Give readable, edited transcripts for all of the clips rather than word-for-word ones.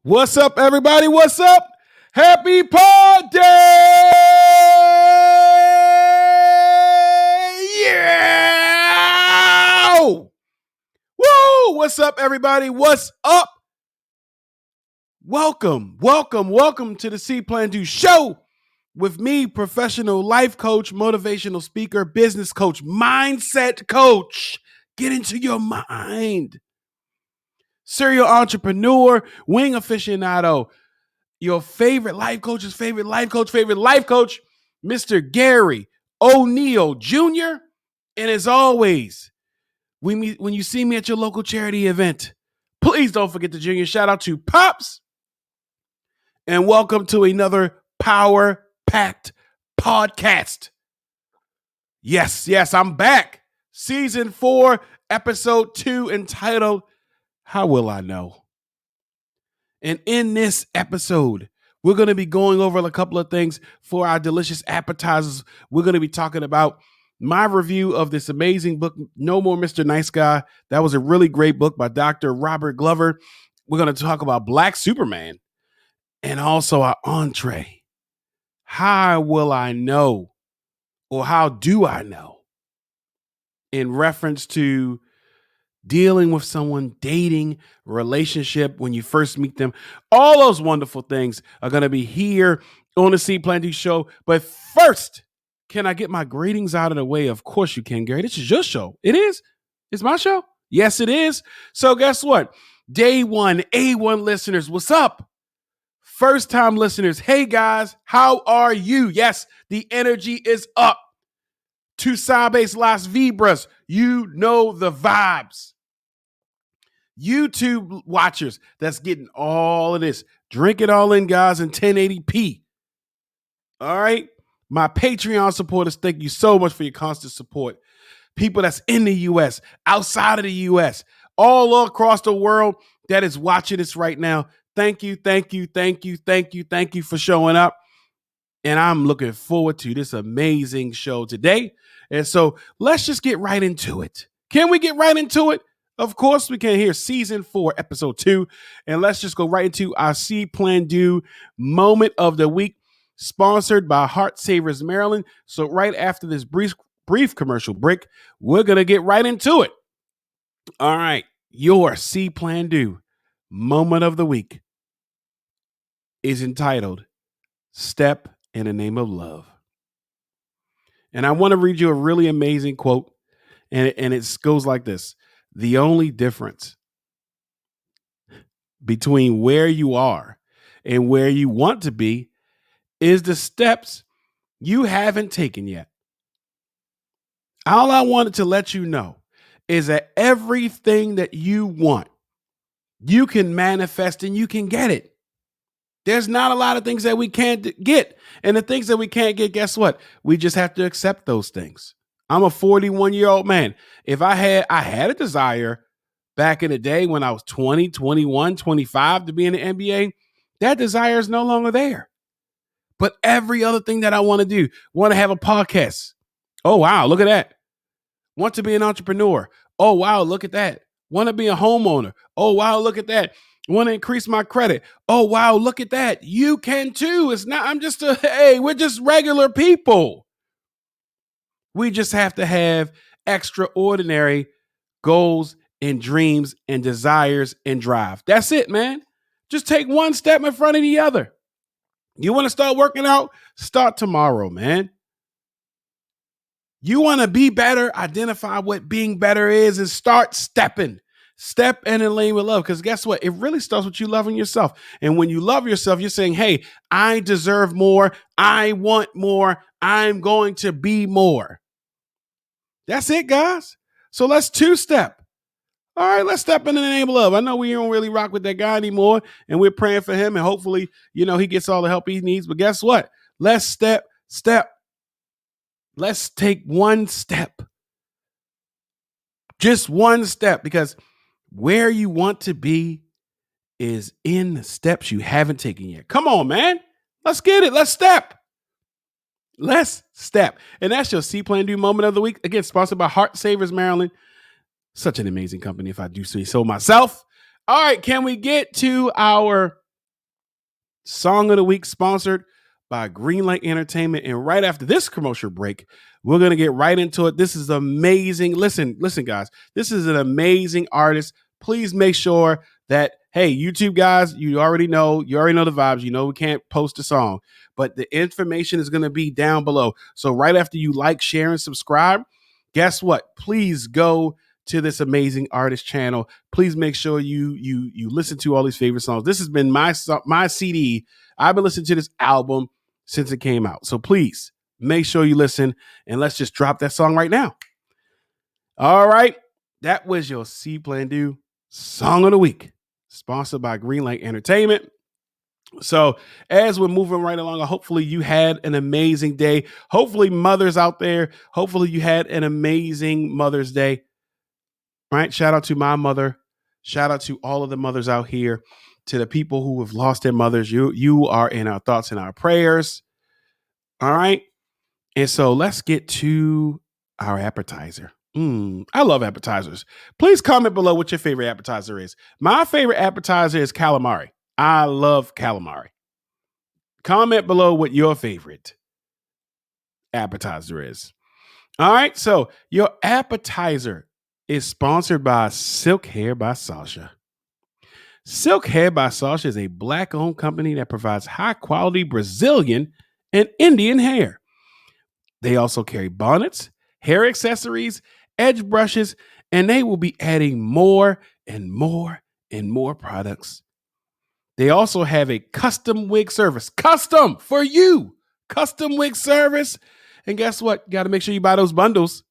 What's up, everybody? What's up? Happy Pod Day! Yeah! Woo! What's up, everybody? What's up? Welcome to the See.Plan.Do show with me, professional life coach, motivational speaker, business coach, mindset coach. Get into your mind. Serial entrepreneur, wing aficionado, your favorite life coach's favorite life coach, Mr. Garry O'Neal Jr. And as always, when you see me at your local charity event, please don't forget the Junior. Shout out to Pops. And welcome to another power-packed podcast. Yes, I'm back. Season 4, episode 2, entitled, How Will I Know? And in this episode, we're going to be going over a couple of things for our delicious appetizers. We're going to be talking about my review of this amazing book, No More Mr. Nice Guy. That was a really great book by Dr. Robert Glover. We're going to talk about Black Superman and also our entree. How will I know, or how do I know, in reference to dealing with someone, dating, relationship, when you first meet them. All those wonderful things are going to be here on the See.Plan.Do show. But first, can I get my greetings out of the way? Of course you can, Gary. This is your show. It is? It's my show? Yes, it is. So guess what? Day one, A1 listeners, what's up? First time listeners, hey guys, how are you? Yes, the energy is up. Tu sabes las vibras. You know the vibes. YouTube watchers that's getting all of this. Drink it all in, guys, in 1080p. All right. My Patreon supporters, thank you so much for your constant support. People that's in the U.S., outside of the U.S., all across the world that is watching this right now. Thank you for showing up. And I'm looking forward to this amazing show today. And so let's just get right into it. Can we get right into it? Of course we can. Hear season 4, episode 2. And let's just go right into our See.Plan.Do moment of the week, sponsored by Heart Savers Maryland. So right after this brief commercial break, we're going to get right into it. All right. Your See.Plan.Do moment of the week is entitled Step in the Name of Love. And I want to read you a really amazing quote. And it goes like this. The only difference between where you are and where you want to be is the steps you haven't taken yet. All I wanted to let you know is that everything that you want, you can manifest and you can get it. There's not a lot of things that we can't get. And the things that we can't get, guess what? We just have to accept those things. I'm a 41-year-old man. If I had a desire back in the day when I was 20, 21, 25 to be in the NBA, that desire is no longer there. But every other thing that I want to do, want to have a podcast. Oh, wow, look at that. Want to be an entrepreneur. Oh, wow, look at that. Want to be a homeowner. Oh, wow, look at that. Want to increase my credit. Oh, wow, look at that. You can too. It's not, we're just regular people. We just have to have extraordinary goals and dreams and desires and drive. That's it, man. Just take one step in front of the other. You want to start working out? Start tomorrow, man. You want to be better? Identify what being better is and start stepping. Step in the lane with love. Because guess what? It really starts with you loving yourself. And when you love yourself, you're saying, hey, I deserve more. I want more. I'm going to be more. That's it, guys. So let's two-step. All right, let's step in the name of love. I know we don't really rock with that guy anymore, and we're praying for him, and hopefully, he gets all the help he needs. But guess what? Let's step. Let's take one step. Just one step, because where you want to be is in the steps you haven't taken yet. Come on, man. Let's get it. Let's step. And that's your See.Plan.Do moment of the week. Again, sponsored by Heart Savers Maryland. Such an amazing company, if I do say so myself. All right, can we get to our Song of the Week sponsored by Greenlight Entertainment. And right after this commercial break, we're going to get right into it. This is amazing. Listen, guys, this is an amazing artist. Please make sure that, hey, YouTube guys, you already know the vibes. You know, we can't post a song, but the information is going to be down below. So right after you like, share, and subscribe, guess what? Please go to this amazing artist channel. Please make sure you listen to all these favorite songs. This has been my CD. I've been listening to this album since it came out. So please make sure you listen, and let's just drop that song right now. All right. That was your See.Plan.Do Song of the Week, sponsored by Greenlight Entertainment. So as we're moving right along, hopefully you had an amazing day. Hopefully mothers out there, hopefully you had an amazing Mother's Day. Right? Shout out to my mother. Shout out to all of the mothers out here, to the people who have lost their mothers. You are in our thoughts and our prayers. All right. And so let's get to our appetizer. I love appetizers. Please comment below what your favorite appetizer is. My favorite appetizer is calamari. I love calamari. Comment below what your favorite appetizer is. All right. So your appetizer is sponsored by Silk Hair by Sasha. Silk Hair by Sasha is a Black-owned company that provides high-quality Brazilian and Indian hair. They also carry bonnets, hair accessories, edge brushes, and they will be adding more and more and more products. They also have a custom wig service. Custom for you. Custom wig service. And guess what? You got to make sure you buy those bundles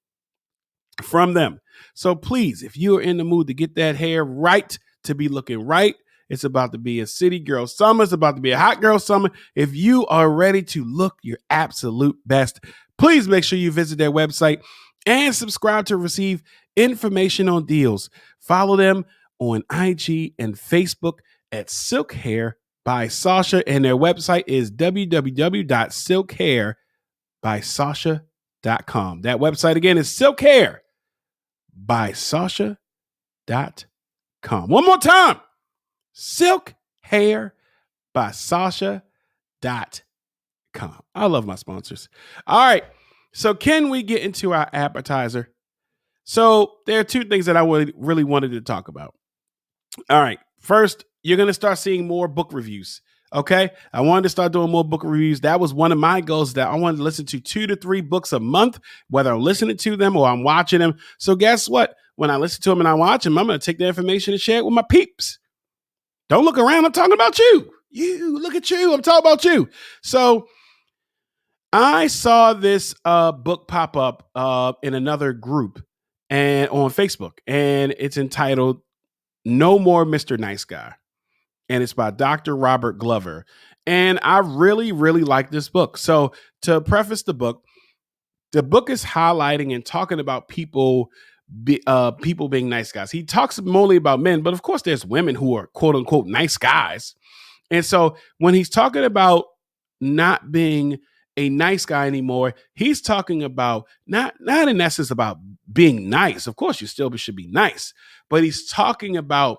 from them. So please, if you're in the mood to get that hair right, to be looking right, it's about to be a city girl summer. It's about to be a hot girl summer. If you are ready to look your absolute best, please make sure you visit their website and subscribe to receive information on deals. Follow them on IG and Facebook at Silk Hair by Sasha, and their website is www.silkhairbysasha.com. That website again is silkhairbysasha.com. One more time, silkhairbysasha.com. I love my sponsors. All right, so can we get into our appetizer? So there are two things that I really wanted to talk about. All right, first, you're going to start seeing more book reviews. Okay, I wanted to start doing more book reviews. That was one of my goals, that I wanted to listen to 2 to 3 books a month, whether I'm listening to them or I'm watching them. So guess what? When I listen to them and I watch them, I'm going to take the information and share it with my peeps. Don't look around. I'm talking about you. Look at you. I'm talking about you. So I saw this book pop up in another group and on Facebook, and it's entitled No More Mr. Nice Guy. And it's by Dr. Robert Glover. And I really, really like this book. So to preface the book is highlighting and talking about people being nice guys. He talks mainly about men, but of course there's women who are quote unquote nice guys. And so when he's talking about not being a nice guy anymore, he's talking about not in essence about being nice. Of course you still should be nice, but he's talking about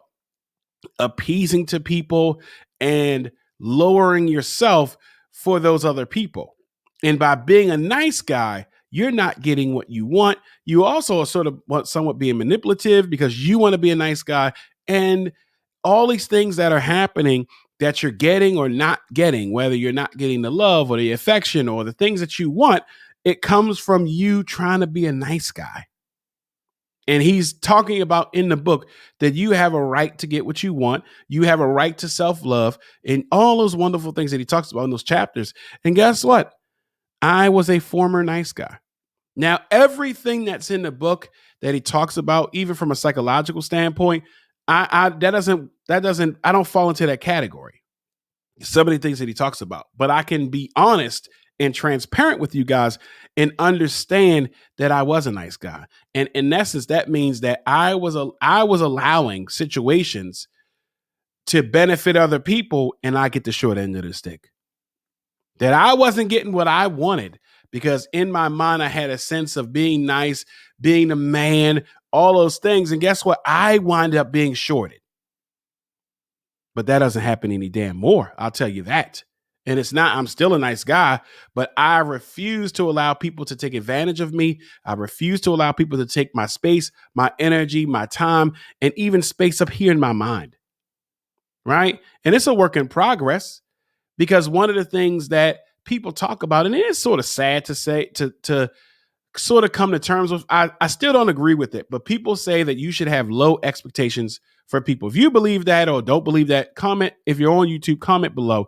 appeasing to people and lowering yourself for those other people. And by being a nice guy, you're not getting what you want. You also are sort of somewhat being manipulative because you want to be a nice guy. And all these things that are happening that you're getting or not getting, whether you're not getting the love or the affection or the things that you want, it comes from you trying to be a nice guy. And he's talking about in the book that you have a right to get what you want. You have a right to self-love and all those wonderful things that he talks about in those chapters. And guess what? I was a former nice guy. Now, everything that's in the book that he talks about, even from a psychological standpoint, I don't fall into that category. Some of the things that he talks about, but I can be honest and transparent with you guys and understand that I was a nice guy. And in essence, that means that I was allowing situations to benefit other people, and I get the short end of the stick. That I wasn't getting what I wanted because in my mind, I had a sense of being nice, being a man, all those things. And guess what? I wind up being shorted. But that doesn't happen any damn more. I'll tell you that. And it's not, I'm still a nice guy, but I refuse to allow people to take advantage of me. I refuse to allow people to take my space, my energy, my time, and even space up here in my mind. Right. And it's a work in progress because one of the things that people talk about, and it is sort of sad to say, to sort of come to terms with, I still don't agree with it, but people say that you should have low expectations for people. If you believe that or don't believe that, comment. If you're on YouTube, comment below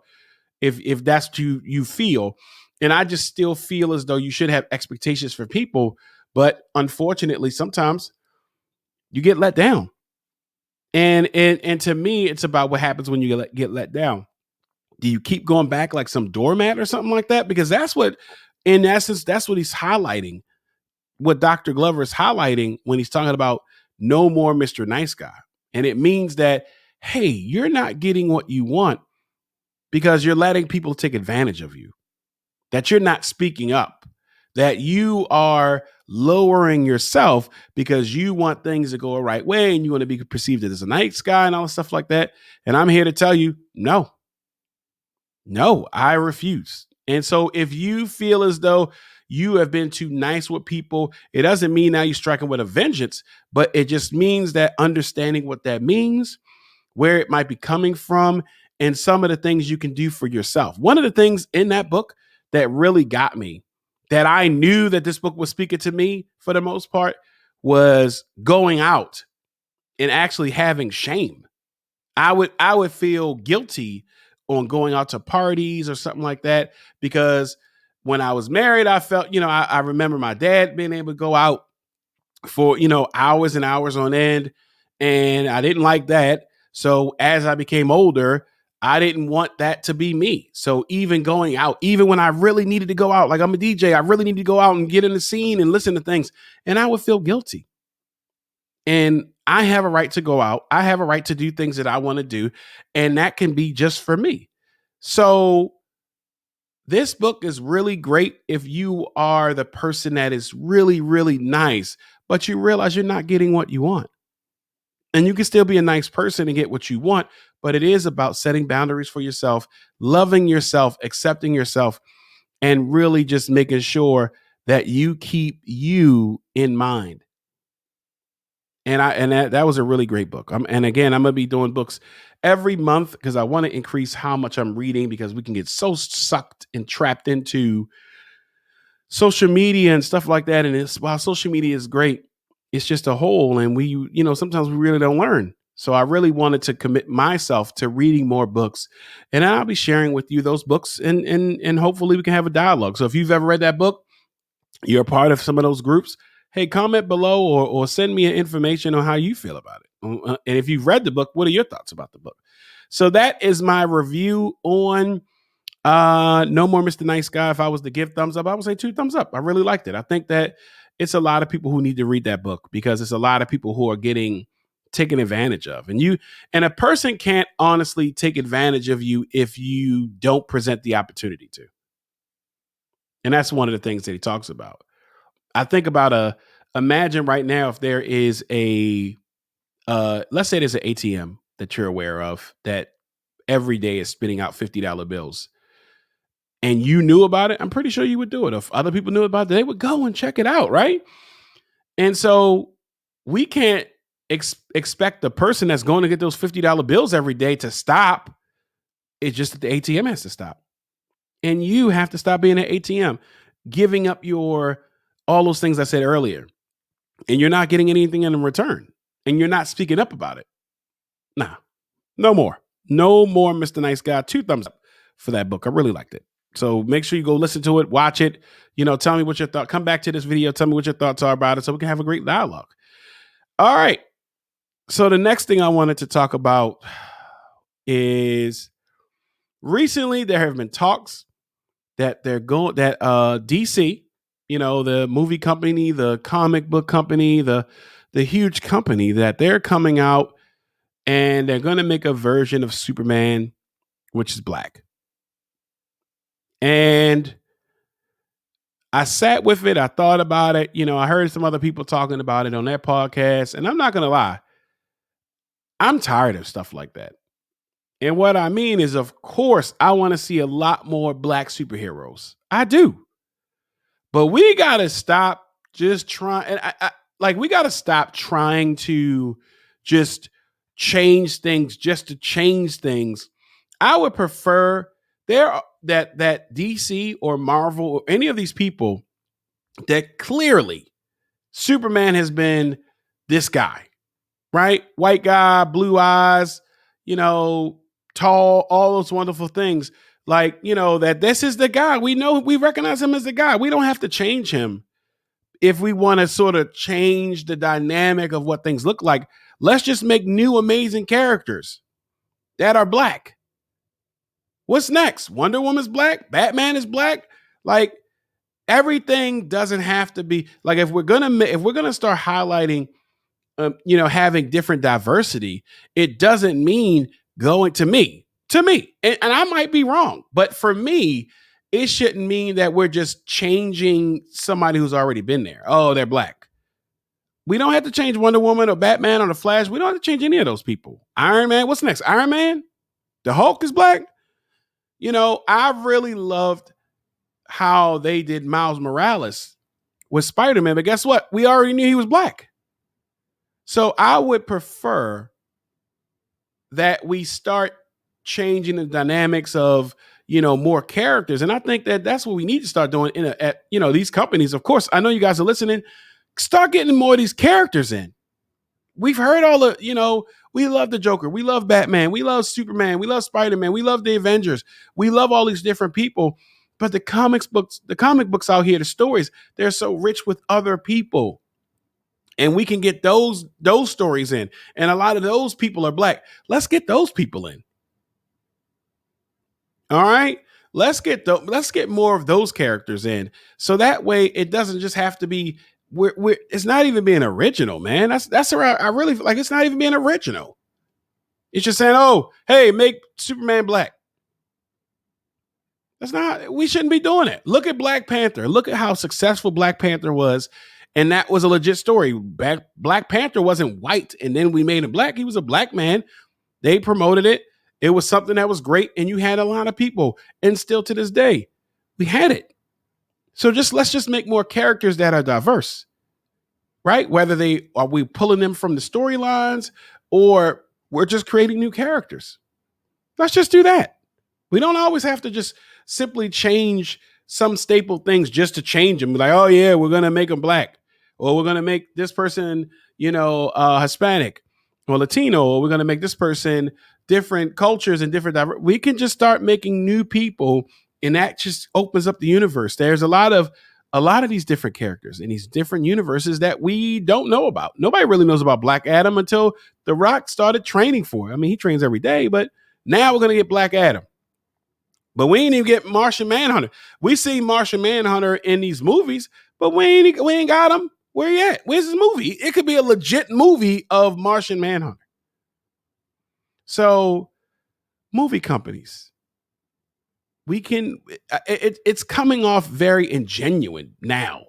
if that's what you feel. And I just still feel as though you should have expectations for people, but unfortunately, sometimes you get let down. And to me, it's about what happens when you get let down. Do you keep going back like some doormat or something like that? Because that's what, in essence, that's what he's highlighting. What Dr. Glover is highlighting when he's talking about no more Mr. Nice Guy. And it means that, hey, you're not getting what you want because you're letting people take advantage of you, that you're not speaking up, that you are lowering yourself because you want things to go a right way and you want to be perceived as a nice guy and all stuff like that. And I'm here to tell you, no, I refuse. And so if you feel as though you have been too nice with people, it doesn't mean now you're striking with a vengeance, but it just means that understanding what that means, where it might be coming from, and some of the things you can do for yourself. One of the things in that book that really got me, that I knew that this book was speaking to me for the most part, was going out and actually having shame. I would feel guilty on going out to parties or something like that, because when I was married, I felt, I remember my dad being able to go out for, hours and hours on end, and I didn't like that. So as I became older, I didn't want that to be me. So even going out, even when I really needed to go out, like I'm a DJ, I really need to go out and get in the scene and listen to things, and I would feel guilty. And I have a right to go out. I have a right to do things that I want to do. And that can be just for me. So this book is really great if you are the person that is really, really nice, but you realize you're not getting what you want. And you can still be a nice person and get what you want, but it is about setting boundaries for yourself, loving yourself, accepting yourself, and really just making sure that you keep you in mind. And that was a really great book. And again, I'm going to be doing books every month because I want to increase how much I'm reading, because we can get so sucked and trapped into social media and stuff like that. And while social media is great, it's just a hole. And sometimes we really don't learn. So I really wanted to commit myself to reading more books, and I'll be sharing with you those books, and hopefully we can have a dialogue. So if you've ever read that book, you're a part of some of those groups, hey, comment below or send me information on how you feel about it. And if you've read the book, what are your thoughts about the book? So that is my review on No More Mr. Nice Guy. If I was to give thumbs up, I would say 2 thumbs up. I really liked it. I think that it's a lot of people who need to read that book, because it's a lot of people who are getting taken advantage of. And a person can't honestly take advantage of you if you don't present the opportunity to. And that's one of the things that he talks about. I think about imagine right now if there is let's say there's an ATM that you're aware of that every day is spitting out $50 bills, and you knew about it. I'm pretty sure you would do it. If other people knew about it, they would go and check it out, right? And so we can't expect the person that's going to get those $50 bills every day to stop. It's just that the ATM has to stop. And you have to stop being an ATM, giving up all those things I said earlier, and you're not getting anything in return, and you're not speaking up about it. Nah, no more Mr. Nice Guy. 2 thumbs up for that book. I really liked it. So make sure you go listen to it, watch it, tell me what your thoughts, come back to this video, tell me what your thoughts are about it so we can have a great dialogue. All right. So the next thing I wanted to talk about is recently there have been talks that DC, the movie company, the comic book company, the huge company, that they're coming out and they're going to make a version of Superman, which is black. And I sat with it. I thought about it. I heard some other people talking about it on their podcast, and I'm not going to lie, I'm tired of stuff like that. And what I mean is, of course, I want to see a lot more black superheroes. I do. But we got to stop just trying. And like, we got to stop trying to just change things just to change things. I would prefer that DC or Marvel or any of these people that clearly Superman has been this guy, right? White guy, blue eyes, you know, tall, all those wonderful things. Like, you know, that this is the guy. We know, we recognize him as the guy. We don't have to change him if we want to sort of change the dynamic of what things look like. Let's just make new amazing characters that are black. What's next? Wonder Woman's black, Batman is black. Like, everything doesn't have to be like, if we're gonna start highlighting having different diversity, it doesn't mean going to me, and I might be wrong, but for me, it shouldn't mean that we're just changing somebody who's already been there. Oh, they're black. We don't have to change Wonder Woman or Batman or the Flash. We don't have to change any of those people. Iron Man, what's next? Iron Man? The Hulk is black? I really loved how they did Miles Morales with Spider-Man, but guess what? We already knew he was black. So I would prefer that we start changing the dynamics of, more characters. And I think that that's what we need to start doing at these companies. Of course, I know you guys are listening. Start getting more of these characters in. We've heard all the, we love the Joker. We love Batman. We love Superman. We love Spider-Man. We love the Avengers. We love all these different people. But the comic books out here, the stories, they're so rich with other people. And we can get those stories in. And a lot of those people are black. Let's get those people in. All right. Let's get more of those characters in. So that way it doesn't just have to be it's not even being original, man. That's where I really feel like it's not even being original. It's just saying, oh, hey, make Superman black. We shouldn't be doing it. Look at Black Panther. Look at how successful Black Panther was. And that was a legit story. Black Panther wasn't white and then we made him black. He was a black man. They promoted it. It was something that was great. And you had a lot of people. And still to this day, we had it. So let's just make more characters that are diverse, right? Whether are we pulling them from the storylines or we're just creating new characters. Let's just do that. We don't always have to just simply change some staple things just to change them. Like, oh yeah, we're going to make them black, or we're going to make this person, Hispanic or Latino, or we're going to make this person different cultures and different. We can just start making new people, and that just opens up the universe. There's a lot of these different characters in these different universes that we don't know about. Nobody really knows about Black Adam until The Rock started training for it. I mean, he trains every day, but now we're going to get Black Adam. But we ain't even get Martian Manhunter. We see Martian Manhunter in these movies, but we ain't got him. Where he at? Where's his movie? It could be a legit movie of Martian Manhunter. So, movie companies, it's coming off very ingenuine now.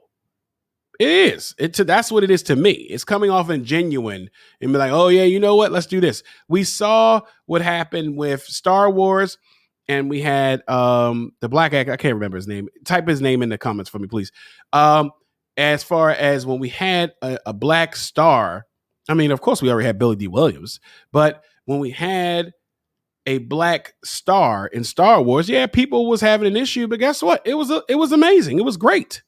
It is. That's what it is to me. It's coming off ingenuine and be like, oh yeah, you know what? Let's do this. We saw what happened with Star Wars. And we had the black actor, I can't remember his name. Type his name in the comments for me, please. As far as when we had a black star, I mean, of course, we already had Billy D. Williams, but when we had a black star in Star Wars, yeah, people was having an issue, but guess what? It was amazing. It was great.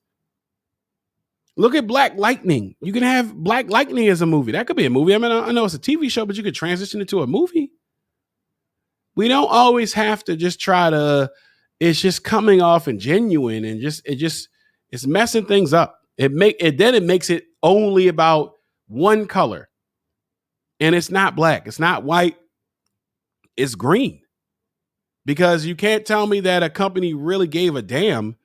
Look at Black Lightning. You can have Black Lightning as a movie. That could be a movie. I mean, I know it's a TV show, but you could transition it to a movie. We don't always have to just try to, it's just coming off and genuine and it's messing things up. It makes it only about one color. And it's not black. It's not white. It's green. Because you can't tell me that a company really gave a damn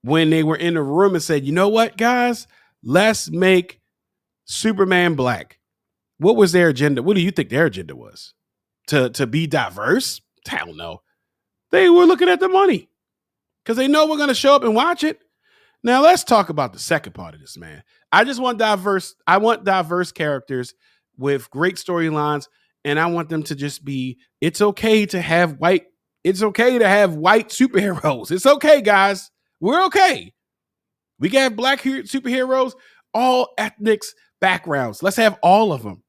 when they were in the room and said, you know what, guys, let's make Superman black. What was their agenda? What do you think their agenda was? To be diverse? Hell no. They were looking at the money because they know we're going to show up and watch it. Now let's talk about the second part of this, man. I want diverse characters with great storylines And I want them to just be, it's okay to have white superheroes. It's okay, guys. We're okay. We can have black superheroes, all ethnics backgrounds. Let's have all of them.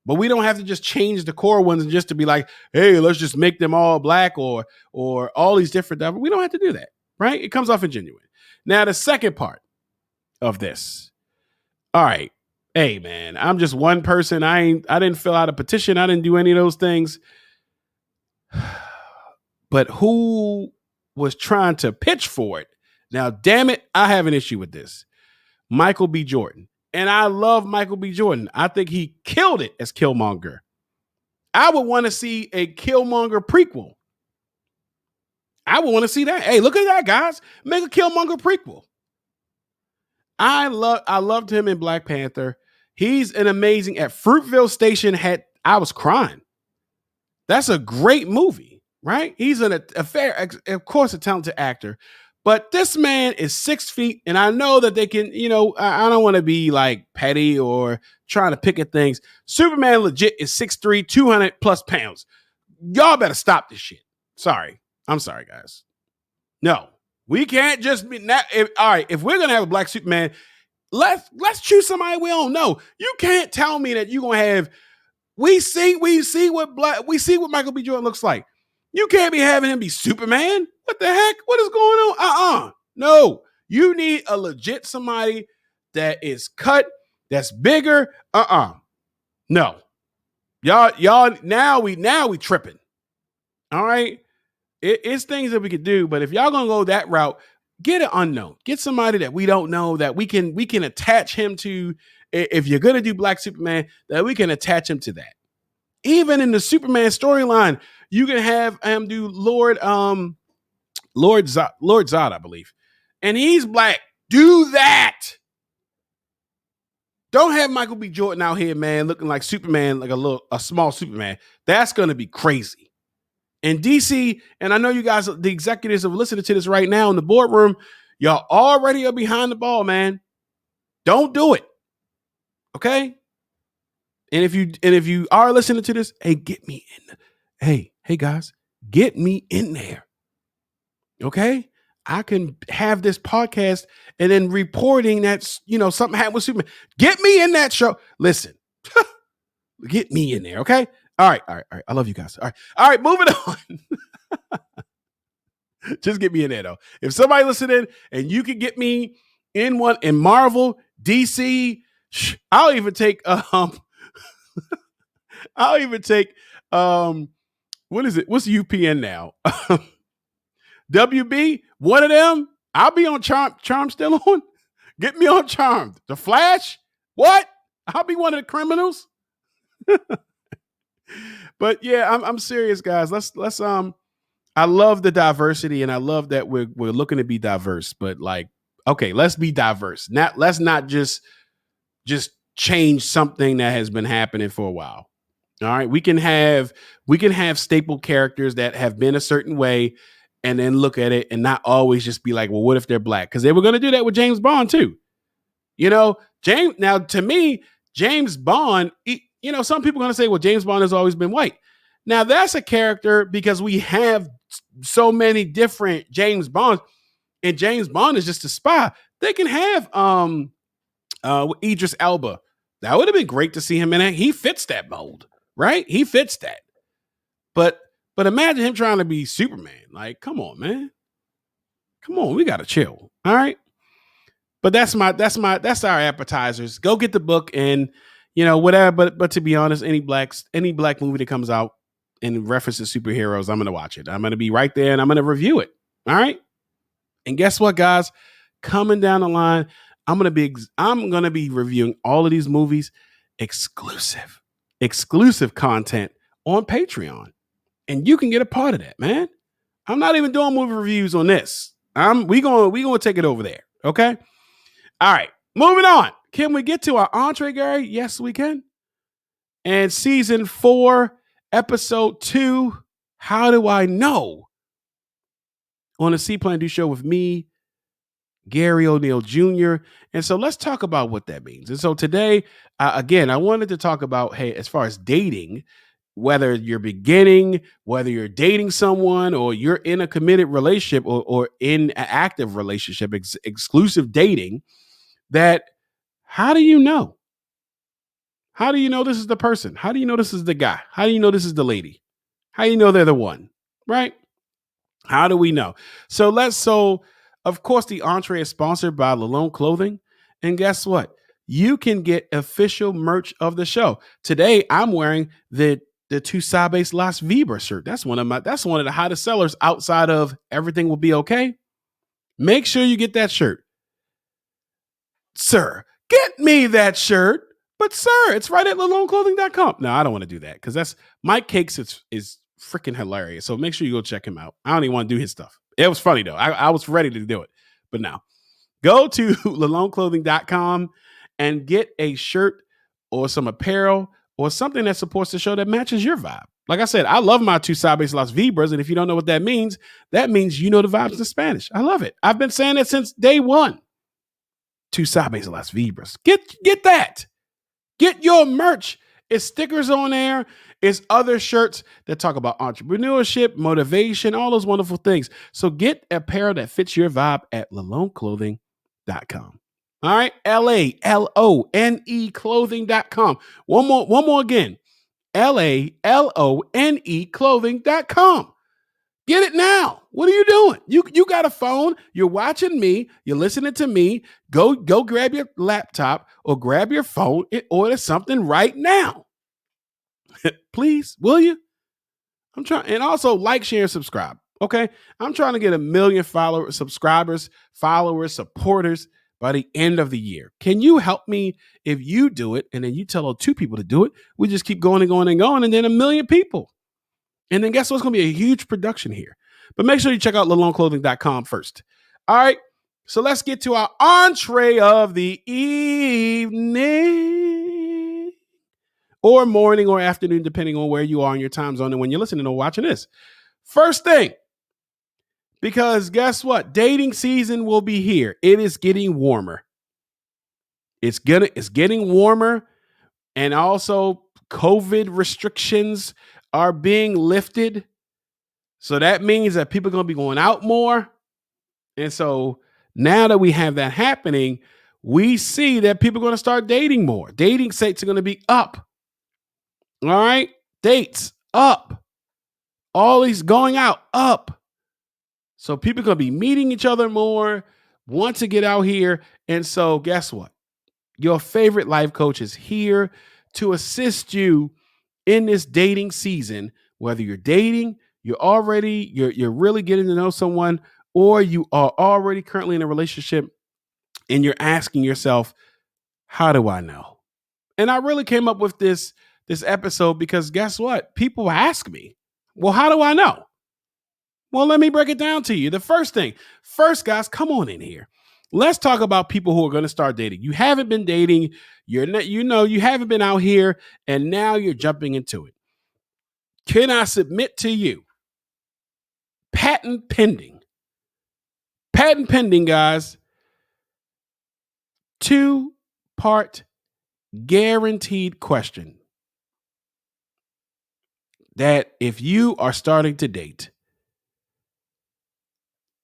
But we don't have to just change the core ones and just to be like, hey, let's just make them all black or all these different. We don't have to do that, right? It comes off ingenuine. Now, the second part of this. All right. Hey, man, I'm just one person. I didn't fill out a petition. I didn't do any of those things. But who was trying to pitch for it? Now, damn it, I have an issue with this. Michael B. Jordan. And I love Michael B. Jordan. I think he killed it as Killmonger. I would want to see a Killmonger prequel. I would want to see that. Hey, look at that, guys. Make a Killmonger prequel. I loved him in Black Panther. He's an amazing at Fruitvale Station. I was crying. That's a great movie, right? He's of course, a talented actor. But this man is 6 feet, and I know that they can, I don't want to be like petty or trying to pick at things. Superman legit is 6'3", 200 plus pounds. Y'all better stop this shit. Sorry. I'm sorry, guys. No, we can't just be all right, if we're going to have a black Superman, let's choose somebody we don't know. You can't tell me that you're going to have, we see what Michael B. Jordan looks like. You can't be having him be Superman. What the heck? What is going on? No. You need a legit somebody that is cut, that's bigger. No. Y'all now we tripping. All right. It's things that we could do, but if y'all gonna go that route, get an unknown. Get somebody that we don't know that we can attach him to. If you're gonna do Black Superman, that we can attach him to that. Even in the Superman storyline, you can have him do Lord Zod, I believe. And he's black. Do that. Don't have Michael B. Jordan out here, man, looking like Superman, like a small Superman. That's going to be crazy. And DC, and I know you guys, the executives are listening to this right now in the boardroom, y'all already are behind the ball, man. Don't do it. Okay? And if you are listening to this, hey, get me in. Hey guys, get me in there. Okay? I can have this podcast and then reporting that, something happened with Superman. Get me in that show. Listen, get me in there. Okay? All right. I love you guys. All right. Moving on. Just get me in there though. If somebody listening and you can get me in one in Marvel, DC, I'll even take, what is it? What's UPN now? WB, one of them. I'll be on Charm still on. Get me on Charmed. The Flash. What? I'll be one of the criminals. But yeah, I'm serious, guys. Let's I love the diversity and I love that we're looking to be diverse, but like, okay, let's be diverse. Let's not just change something that has been happening for a while. All right. We can have staple characters that have been a certain way and then look at it and not always just be like, well, what if they're black? Because they were going to do that with James Bond too. Now to me, James Bond, some people are going to say, well, James Bond has always been white. Now that's a character because we have so many different James Bonds and James Bond is just a spy. They can have Idris Elba. That would have been great to see him in it. He fits that mold, right? He fits that. But imagine him trying to be Superman. Like, come on, man. Come on, we gotta chill. All right. But that's our appetizers. Go get the book and whatever. But to be honest, any black movie that comes out and references superheroes, I'm gonna watch it. I'm gonna be right there and I'm gonna review it. All right. And guess what, guys? Coming down the line, I'm gonna be reviewing all of these movies, exclusive content on Patreon, and you can get a part of that, man. I'm not even doing movie reviews on this. We gonna take it over there, okay? All right, moving on. Can we get to our entree, Gary? Yes, we can. And season 4, episode 2. How do I know? On the See.Plan.Do show with me, Garry O'Neal Jr. And so let's talk about what that means. And so today, again, I wanted to talk about, hey, as far as dating, whether you're beginning, whether you're dating someone, or you're in a committed relationship, or in an active relationship, exclusive dating, that how do you know? How do you know this is the person? How do you know this is the guy? How do you know this is the lady? How do you know they're the one? Right? How do we know? So of course the entree is sponsored by Lalone Clothing. And guess what? You can get official merch of the show. Today I'm wearing the Tu Sabes Las Vibras shirt. That's one of the hottest sellers outside of Everything Will Be Okay. Make sure you get that shirt. Sir, get me that shirt. But sir, it's right at laloneclothing.com. No, I don't want to do that because that's Mike Cakes is freaking hilarious. So make sure you go check him out. I don't even want to do his stuff. It was funny though. I was ready to do it. But now go to laloneclothing.com and get a shirt or some apparel or something that supports the show that matches your vibe. Like I said, I love my Tu Sabes Las Vibras. And if you don't know what that means you know the vibes in Spanish. I love it. I've been saying it since day one. Tu Sabes Las Vibras. Get that. Get your merch. It's stickers on there. It's other shirts that talk about entrepreneurship, motivation, all those wonderful things. So get apparel that fits your vibe at laloneclothing.com. All right. LALONE clothing.com. One more again. LALONE clothing.com. Get it now. What are you doing? You got a phone. You're watching me. You're listening to me. Go grab your laptop or grab your phone and order something right now. Please, will you? I'm trying. And also like, share, and subscribe. Okay. I'm trying to get 1 million subscribers, followers, supporters by the end of the year. Can you help me if you do it and then you tell 2 people to do it? We just keep going and going and going, and then 1 million people. And then guess what's going to be a huge production here. But make sure you check out laloneclothing.com first. All right. So let's get to our entree of the evening or morning or afternoon, depending on where you are in your time zone and when you're listening or watching this. First thing, because guess what? Dating season will be here. It is getting warmer. It's getting warmer. And also COVID restrictions are being lifted. So that means that people are going to be going out more. And so now that we have that happening, we see that people are going to start dating more. Dating sites are going to be up. All right. Dates up. All these going out up. So people are going to be meeting each other more, want to get out here. And so guess what? Your favorite life coach is here to assist you in this dating season, whether you're dating, you're really getting to know someone, or you are already currently in a relationship and you're asking yourself, how do I know? And I really came up with this episode because guess what? People ask me, well, how do I know? Well, let me break it down to you. The first guys, come on in here. Let's talk about people who are going to start dating. You haven't been dating. You haven't been out here, and now you're jumping into it. Can I submit to you? Patent pending, guys. 2-part guaranteed question that if you are starting to date,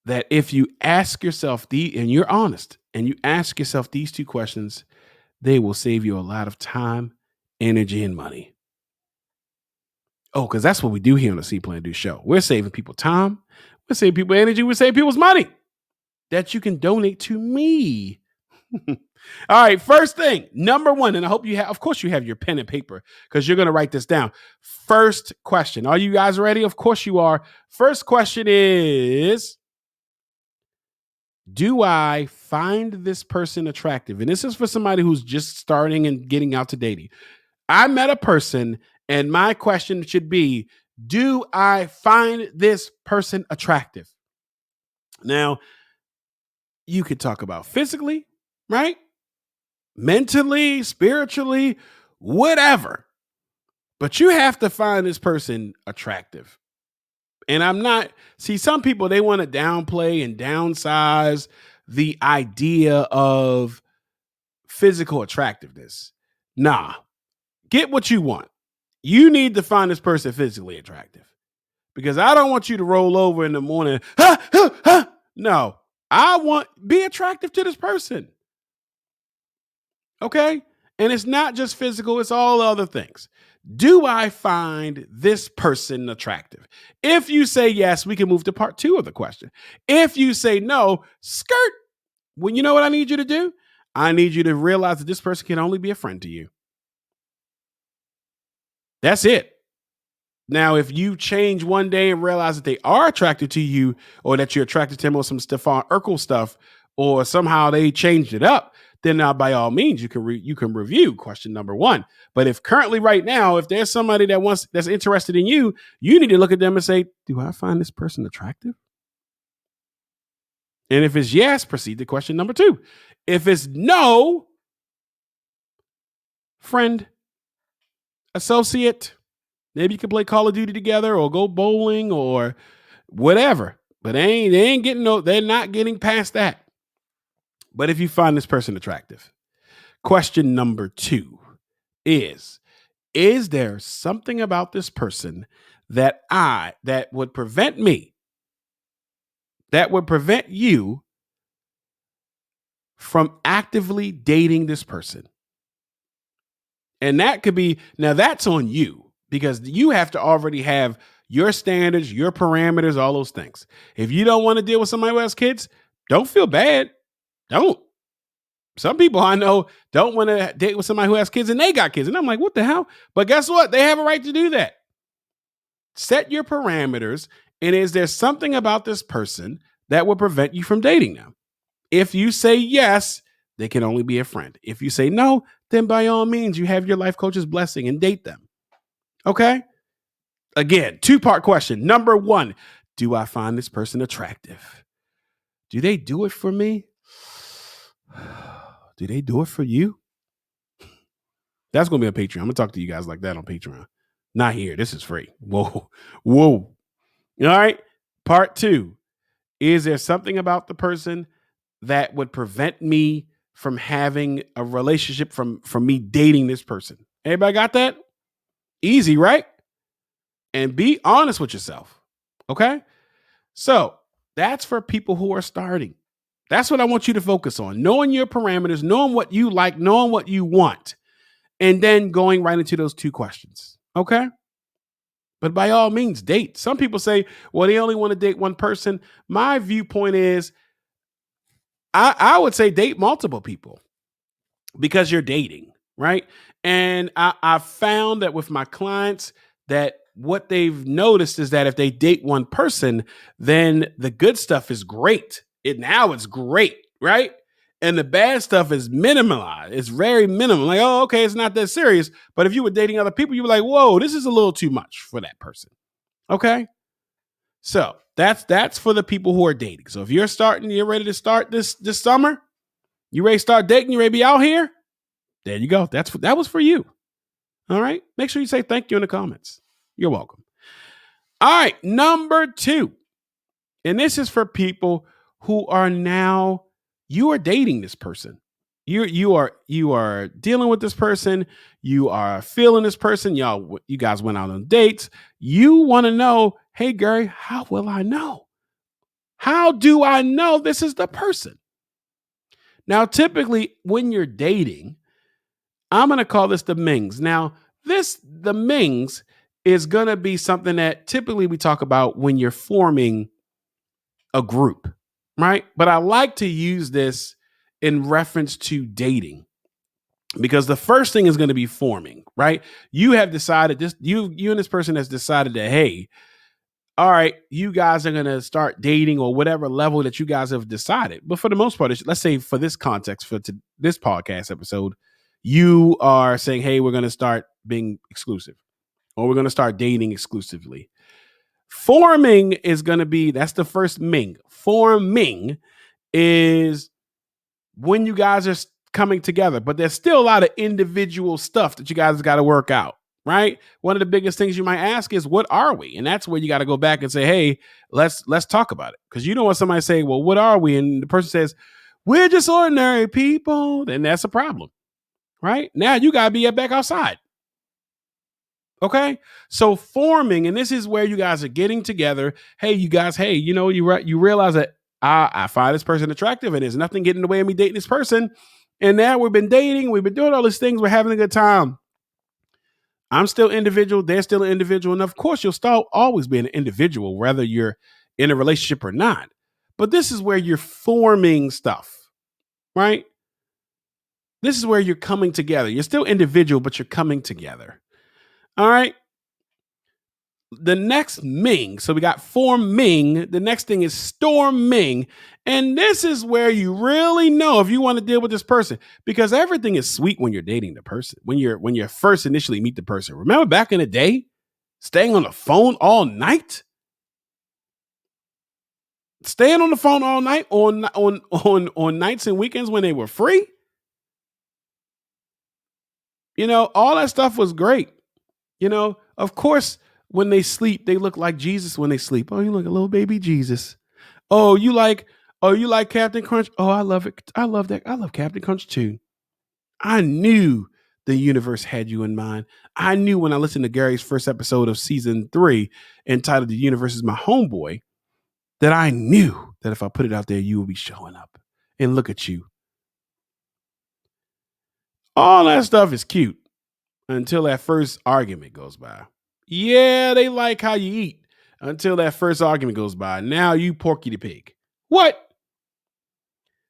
that if you ask yourself and you're honest and you ask yourself these 2 questions, they will save you a lot of time, energy, and money. Oh, because that's what we do here on the See.Plan.Do show. We're saving people time. We're saving people energy. We're saving people's money that you can donate to me. All right. First thing, number 1, and I hope you have your pen and paper because you're going to write this down. First question. Are you guys ready? Of course you are. First question is, do I find this person attractive? And this is for somebody who's just starting and getting out to dating. I met a person and my question should be, do I find this person attractive? Now, you could talk about physically, right? Mentally, spiritually, whatever. But you have to find this person attractive. And some people, they want to downplay and downsize the idea of physical attractiveness. Nah, get what you want. You need to find this person physically attractive, because I don't want you to roll over in the morning. Ha, ha, ha. No, I want be attractive to this person. Okay. And it's not just physical, it's all other things. Do I find this person attractive? If you say yes, we can move to part 2 of the question. If you say no, skirt. Well, you know what I need you to do? I need you to realize that this person can only be a friend to you. That's it. Now, if you change one day and realize that they are attracted to you, or that you're attracted to them with some Stefan Urkel stuff, or somehow they changed it up, then now by all means you can review question number 1. But if currently right now, if there's somebody that's interested in you, you need to look at them and say, do I find this person attractive? And if it's yes, proceed to question number 2. If it's no, friend, associate, maybe you can play Call of Duty together or go bowling or whatever. But they're not getting past that. But if you find this person attractive, question number 2 is there something about this person that would prevent you from actively dating this person? And that could be, now that's on you, because you have to already have your standards, your parameters, all those things. If you don't want to deal with somebody who has kids, don't feel bad. Don't. Some people I know don't want to date with somebody who has kids and they got kids. And I'm like, what the hell? But guess what? They have a right to do that. Set your parameters. And is there something about this person that will prevent you from dating them? If you say yes, they can only be a friend. If you say no, then by all means, you have your life coach's blessing and date them. Okay? Again, 2-part question. Number 1, do I find this person attractive? Do they do it for me? Do they do it for you? That's going to be on Patreon. I'm going to talk to you guys like that on Patreon. Not here. This is free. Whoa. All right. Part 2. Is there something about the person that would prevent me from having a relationship, from me dating this person? Everybody got that? Easy, right? And be honest with yourself. Okay? So that's for people who are starting. That's what I want you to focus on. Knowing your parameters, knowing what you like, knowing what you want, and then going right into those 2 questions. Okay? But by all means, date. Some people say, well, they only want to date one person. My viewpoint is, I would say date multiple people, because you're dating, right? And I found that with my clients, that what they've noticed is that if they date one person, then the good stuff is great. It's great, right? And the bad stuff is minimalized. It's very minimal. Like, oh, okay, it's not that serious. But if you were dating other people, you were like, whoa, this is a little too much for that person. Okay. So that's for the people who are dating. So if you're ready to start this summer, you ready to start dating, you ready to be out here? There you go. That was for you. All right. Make sure you say thank you in the comments. You're welcome. All right. Number 2. And this is for people who are now, you are dating this person. You are dealing with this person. You are feeling this person. You guys went out on dates. You want to know, hey, Gary, how will I know? How do I know this is the person? Now, typically when you're dating, I'm going to call this the Mings. Now, the Mings is going to be something that typically we talk about when you're forming a group, right? But I like to use this in reference to dating, because the first thing is going to be forming, right? You have decided this, you and this person has decided that, hey, all right, you guys are going to start dating, or whatever level that you guys have decided. But for the most part, let's say for this context, this podcast episode, you are saying, hey, we're going to start being exclusive, or we're going to start dating exclusively. Forming is going to be, that's the first Ming. Forming is when you guys are coming together, but there's still a lot of individual stuff that you guys got to work out, right? One of the biggest things you might ask is, what are we? And that's where you got to go back and say, hey, let's talk about it. Because you don't want somebody to say, well, what are we? And the person says, we're just ordinary people. Then that's a problem, right? Now you got to be back outside. Okay. So forming, and this is where you guys are getting together. Hey, you guys, hey, you realize that I find this person attractive and there's nothing getting in the way of me dating this person. And now we've been dating, we've been doing all these things, we're having a good time. I'm still individual, they're still an individual. And of course, you'll still always be an individual, whether you're in a relationship or not. But this is where you're forming stuff, right? This is where you're coming together. You're still individual, but you're coming together. All right. The next Ming. So we got forming. The next thing is storming. And this is where you really know if you want to deal with this person, because everything is sweet when you're dating the person. When you first initially meet the person. Remember back in the day, staying on the phone all night? Staying on the phone all night on nights and weekends when they were free? All that stuff was great. Of course, when they sleep, they look like Jesus when they sleep. Oh, you look a little baby Jesus. Oh, you like Captain Crunch? Oh, I love it. I love that. I love Captain Crunch too. I knew the universe had you in mind. I knew when I listened to Gary's first episode of season 3, entitled "The Universe Is My Homeboy," that I knew that if I put it out there, you will be showing up. And look at you. All that stuff is cute until that first argument goes by. Yeah, they like how you eat until that first argument goes by. Now you Porky the Pig. What?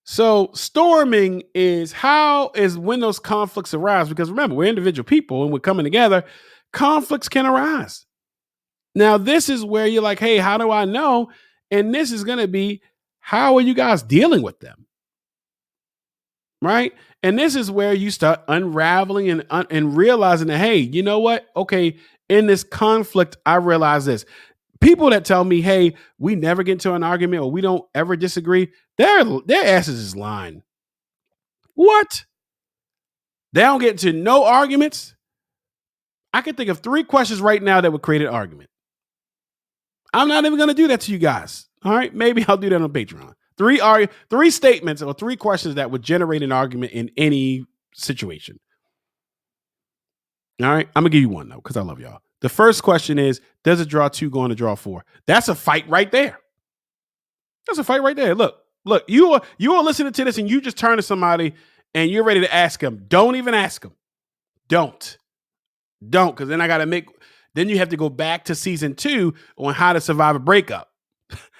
So storming is when those conflicts arise, because remember, we're individual people and we're coming together. Conflicts can arise. Now, this is where you're like, hey, how do I know? And this is going to be, how are you guys dealing with them? Right. And this is where you start unraveling and realizing that, hey, you know what? Okay, in this conflict, I realize this. People that tell me, hey, we never get into an argument or we don't ever disagree, their asses is lying. What? They don't get into no arguments? I can think of 3 questions right now that would create an argument. I'm not even going to do that to you guys. All right. Maybe I'll do that on Patreon. 3 statements or 3 questions that would generate an argument in any situation. All right. I'm going to give you one, though, because I love y'all. The first question is, does a draw 2 go on a draw 4? That's a fight right there. That's a fight right there. Look, you are listening to this and you just turn to somebody and you're ready to ask them. Don't even ask them. Don't. Because then then you have to go back to season 2 on how to survive a breakup.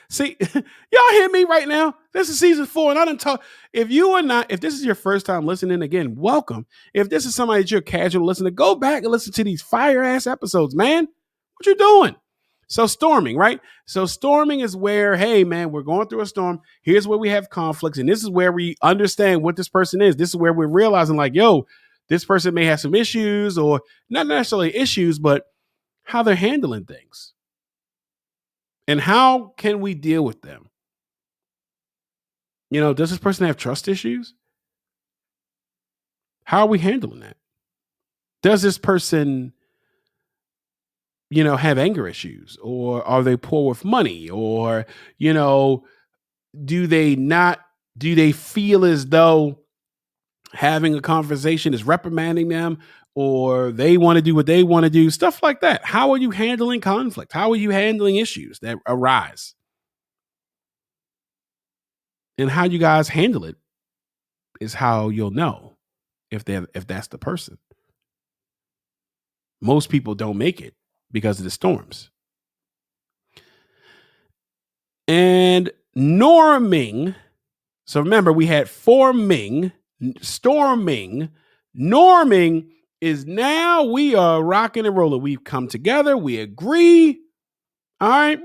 See, y'all hear me right now? This is season 4, and I didn't talk. If this is your first time listening, again, welcome. If this is somebody that you're casual listening, go back and listen to these fire ass episodes, man. What you doing? So storming, right? So storming is where, hey, man, we're going through a storm. Here's where we have conflicts, and this is where we understand what this person is. This is where we're realizing, like, yo, this person may have some issues, or not necessarily issues, but how they're handling things. And how can we deal with them? Does this person have trust issues? How are we handling that? Does this person, have anger issues? Or are they poor with money? Or, do they feel as though having a conversation is reprimanding them, or they want to do what they want to do? Stuff like that. How are you handling conflict? How are you handling issues that arise? And how you guys handle it is how you'll know if that's the person. Most people don't make it because of the storms. And norming. So remember, we had forming, storming. Norming is now we are rocking and rolling. We've come together. We agree. All right.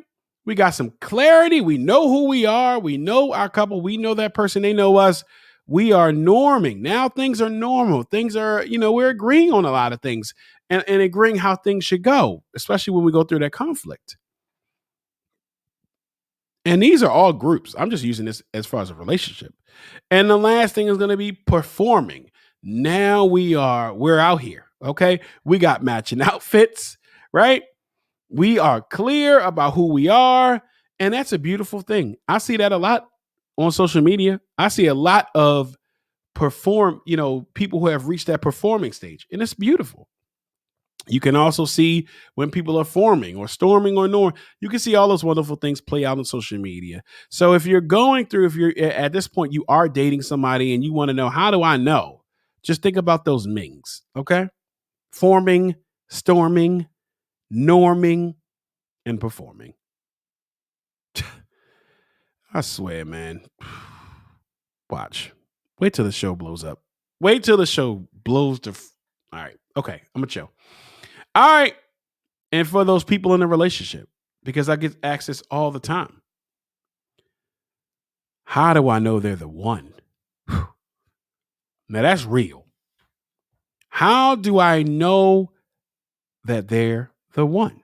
We got some clarity. We know who we are. We know our couple. We know that person. They know us. We are norming. Now things are normal. Things are, we're agreeing on a lot of things and agreeing how things should go, especially when we go through that conflict. And these are all groups. I'm just using this as far as a relationship. And the last thing is going to be performing. Now we're out here. Okay. We got matching outfits, right? We are clear about who we are. And that's a beautiful thing. I see that a lot on social media. I see a lot of people who have reached that performing stage. And it's beautiful. You can also see when people are forming or storming or norm. You can see all those wonderful things play out on social media. So if you're going through, if you're at this point, you are dating somebody and you want to know, how do I know? Just think about those Mings, okay? Forming, storming, norming, and performing. I swear, man. Watch. Wait till the show blows up. Wait till the show blows the. All right. Okay. I'm going to chill. All right. And for those people in a relationship, because I get access all the time. How do I know they're the one? Now that's real. How do I know that they're the one?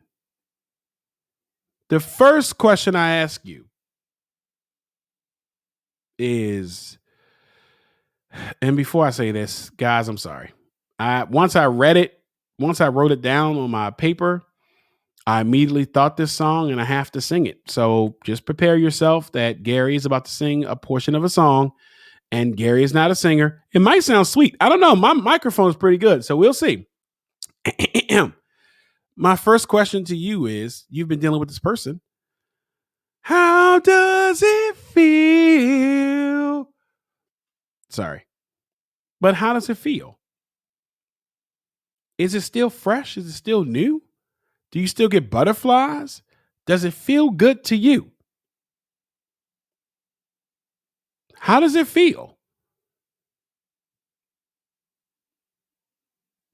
The first question I ask you is, and before I say this, guys, I'm sorry. Once I wrote it down on my paper, I immediately thought this song and I have to sing it. So just prepare yourself that Gary is about to sing a portion of a song, and Gary is not a singer. It might sound sweet. I don't know. My microphone is pretty good, so we'll see. My first question to you is, you've been dealing with this person. How does it feel? Sorry. But how does it feel? Is it still fresh? Is it still new? Do you still get butterflies? Does it feel good to you? How does it feel?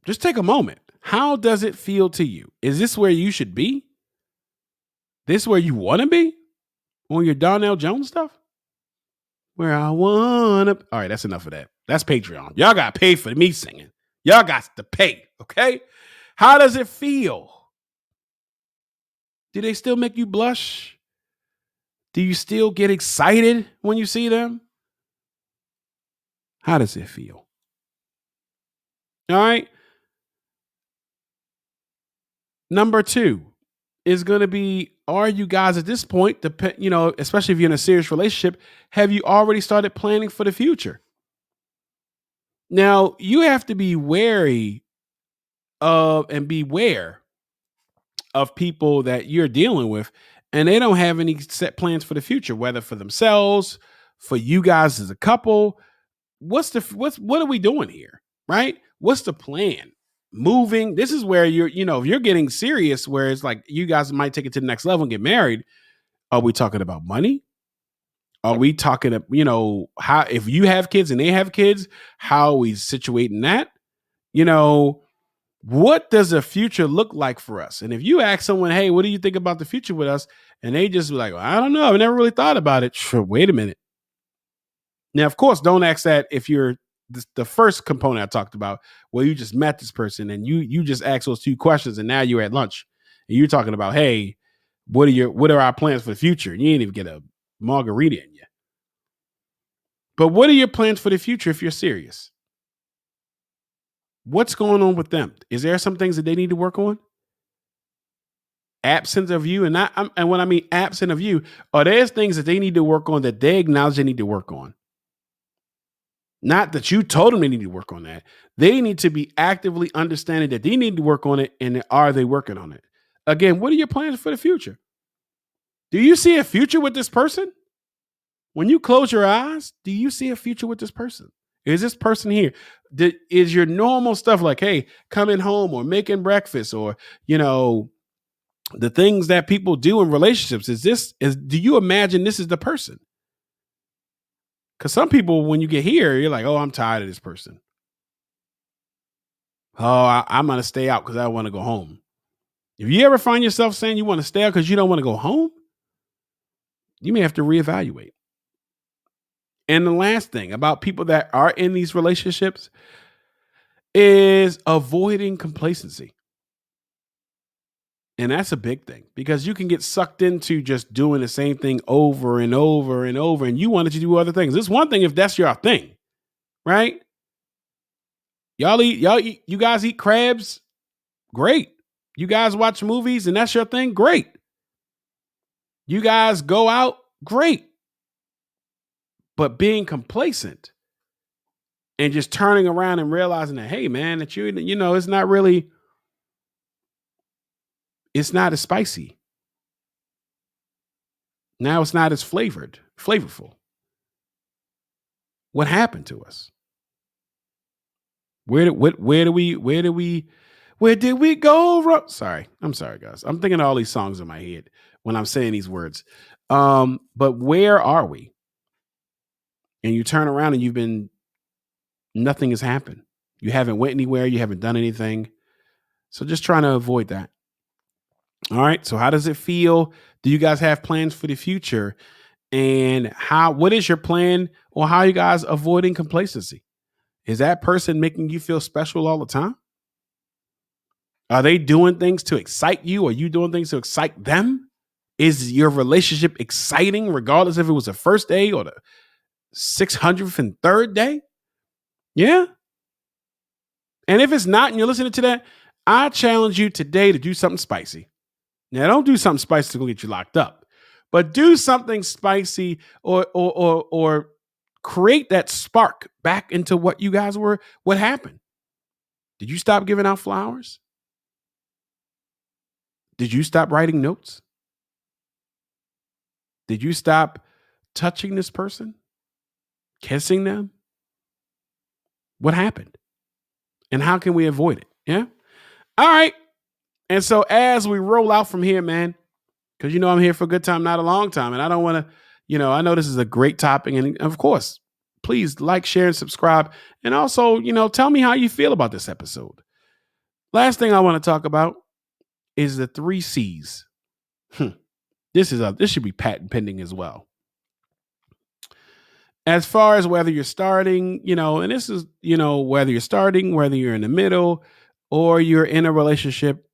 Just take a moment. How does it feel to you? Is this where you should be? This where you want to be? On your Darnell Jones stuff? Where I want to. All right, that's enough of that. That's Patreon. Y'all got to pay for me singing. Y'all got to pay, okay? How does it feel? Do they still make you blush? Do you still get excited when you see them? How does it feel? All right. Number 2 is going to be, are you guys at this point, especially if you're in a serious relationship, have you already started planning for the future? Now, you have to be wary of and beware of people that you're dealing with, and they don't have any set plans for the future, whether for themselves, for you guys as a couple. What are we doing here? Right? What's the plan? Moving. This is where if you're getting serious, where it's like you guys might take it to the next level and get married. Are we talking about money? Are we talking, how, if you have kids and they have kids, how are we situating that? What does the future look like for us? And if you ask someone, hey, what do you think about the future with us? And they just be like, well, I don't know. I've never really thought about it. Sure, wait a minute. Now, of course, don't ask that if you're the first component I talked about, where you just met this person and you just asked those 2 questions and now you're at lunch and you're talking about, hey, what are our plans for the future? And you ain't even get a margarita in you. But what are your plans for the future if you're serious? What's going on with them? Is there some things that they need to work on? Absence of you, and when I mean absent of you, are there things that they need to work on that they acknowledge they need to work on? Not that you told them they need to work on that. They need to be actively understanding that they need to work on it, and are they working on it? Again, what are your plans for the future? Do you see a future with this person? When you close your eyes, do you see a future with this person? Is this person here? Is your normal stuff like, hey, coming home or making breakfast or, the things that people do in relationships, do you imagine this is the person? Because some people, when you get here, you're like, oh, I'm tired of this person. Oh, I'm going to stay out because I want to go home. If you ever find yourself saying you want to stay out because you don't want to go home, you may have to reevaluate. And the last thing about people that are in these relationships is avoiding complacency. And that's a big thing, because you can get sucked into just doing the same thing over and over and over, and you wanted to do other things. It's one thing if that's your thing, right? You guys eat crabs? Great. You guys watch movies and that's your thing? Great. You guys go out? Great. But being complacent and just turning around and realizing that, hey man, that it's not really it's not as spicy. Now it's not as flavorful. What happened to us? Where did we go wrong? Sorry. I'm sorry, guys. I'm thinking of all these songs in my head when I'm saying these words. But where are we? And you turn around and nothing has happened. You haven't went anywhere. You haven't done anything. So just trying to avoid that. All right. So how does it feel? Do you guys have plans for the future? And what is your plan, or how are you guys avoiding complacency? Is that person making you feel special all the time? Are they doing things to excite you? Are you doing things to excite them? Is your relationship exciting regardless if it was the first day or the 603rd day? Yeah. And if it's not and you're listening to that, I challenge you today to do something spicy. Now, don't do something spicy to go get you locked up, but do something spicy or create that spark back into what you guys were. What happened? Did you stop giving out flowers? Did you stop writing notes? Did you stop touching this person? Kissing them? What happened? And how can we avoid it? Yeah. All right. And so as we roll out from here, man, because I'm here for a good time, not a long time. And I don't want to, I know this is a great topic. And of course, please like, share, and subscribe. And also, tell me how you feel about this episode. Last thing I want to talk about is the 3 C's. This should be patent pending as well. As far as whether you're starting, and this is, whether you're starting, whether you're in the middle, or you're in a relationship,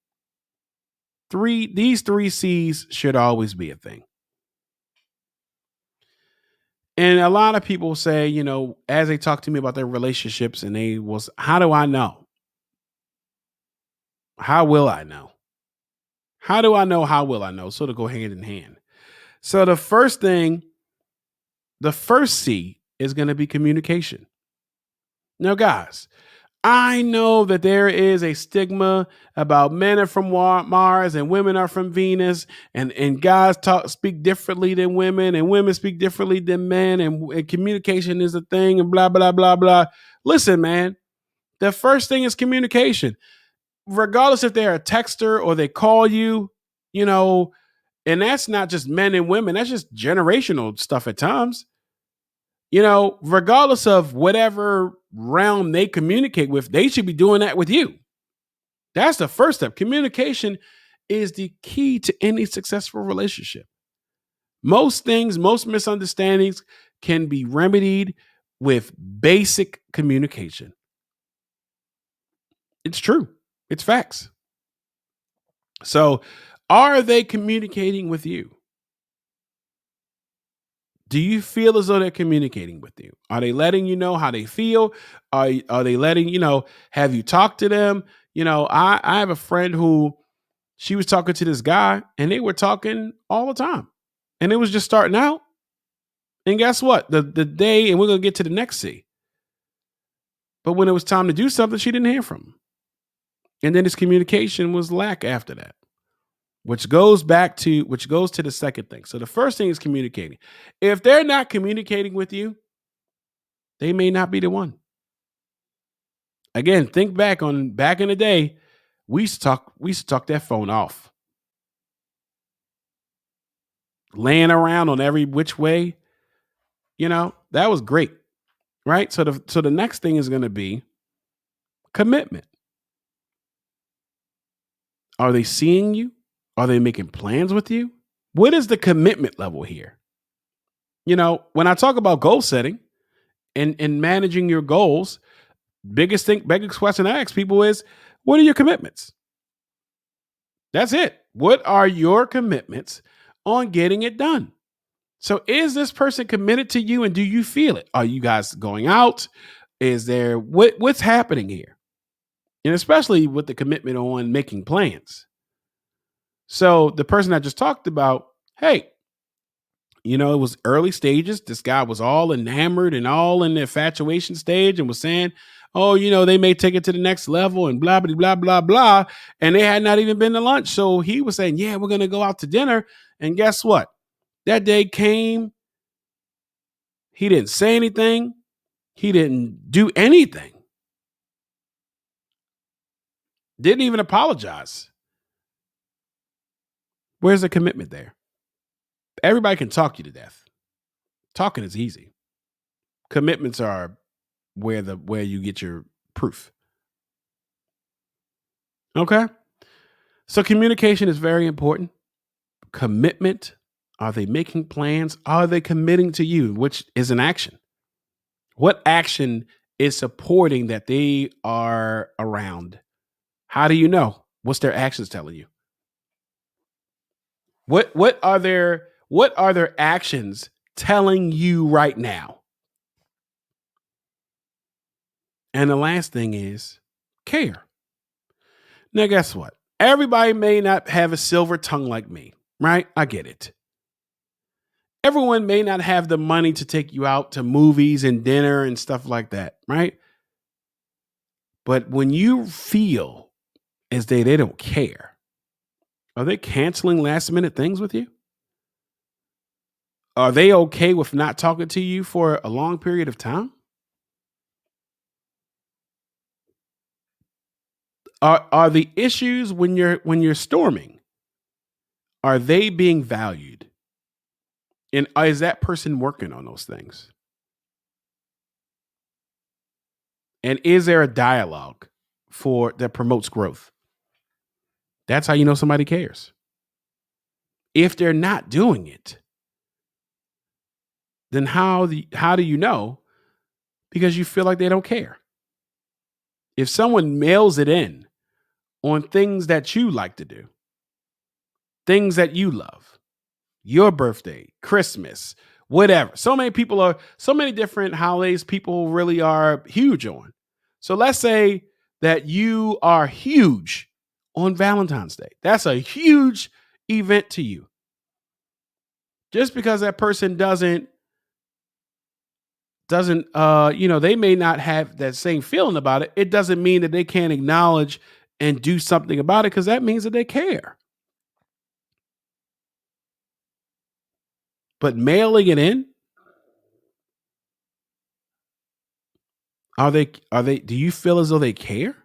these 3 C's should always be a thing. And a lot of people say, as they talk to me about their relationships, and how do I know? How will I know? How do I know? How will I know? So to go hand in hand. So the first C is going to be communication. Now, guys, I know that there is a stigma about men are from Mars and women are from Venus, and guys speak differently than women, and women speak differently than men, and communication is a thing, and blah, blah, blah, blah. Listen, man, the first thing is communication. Regardless if they're a texter or they call you, and that's not just men and women, that's just generational stuff at times. Regardless of whatever realm they communicate with, they should be doing that with you. That's the first step. Communication is the key to any successful relationship. Most misunderstandings can be remedied with basic communication. It's true. It's facts. So, are they communicating with you? Do you feel as though they're communicating with you? Are they letting you know how they feel? Are they letting have you talked to them? I have a friend who, she was talking to this guy and they were talking all the time. And it was just starting out. And guess what? The day, and we're going to get to the next C. But when it was time to do something, she didn't hear from him. And then his communication was lack after that. Which goes to the second thing. So the first thing is communicating. If they're not communicating with you, they may not be the one. Again, think back in the day, we used to talk that phone off. Laying around on every which way, that was great. Right? So the next thing is going to be commitment. Are they seeing you? Are they making plans with you? What is the commitment level here? When I talk about goal setting and managing your goals, biggest question I ask people is, what are your commitments? That's it. What are your commitments on getting it done? So is this person committed to you, and do you feel it? Are you guys going out? Is there what's happening here? And especially with the commitment on making plans. So the person I just talked about, hey, it was early stages. This guy was all enamored and all in the infatuation stage and was saying, oh, they may take it to the next level and blah, blah, blah, blah, blah. And they had not even been to lunch. So he was saying, yeah, we're going to go out to dinner. And guess what? That day came. He didn't say anything. He didn't do anything. Didn't even apologize. Where's the commitment there? Everybody can talk you to death. Talking is easy. Commitments are where you get your proof. Okay? So communication is very important. Commitment. Are they making plans? Are they committing to you, which is an action? What action is supporting that they are around? How do you know? What's their actions telling you? What are their actions telling you right now? And the last thing is care. Now, guess what? Everybody may not have a silver tongue like me, right? I get it. Everyone may not have the money to take you out to movies and dinner and stuff like that, right? But when you feel as they don't care, are they canceling last minute things with you? Are they okay with not talking to you for a long period of time? Are the issues when you're storming, are they being valued? And is that person working on those things? And is there a dialogue that promotes growth? That's how you know somebody cares. If they're not doing it, then how do you know? Because you feel like they don't care. If someone mails it in on things that you like to do, things that you love, your birthday, Christmas, whatever. So many different holidays people really are huge on. So let's say that you are huge on Valentine's Day. That's a huge event to you. Just because that person doesn't they may not have that same feeling about it. It doesn't mean that they can't acknowledge and do something about it, because that means that they care. But mailing it in, do you feel as though they care?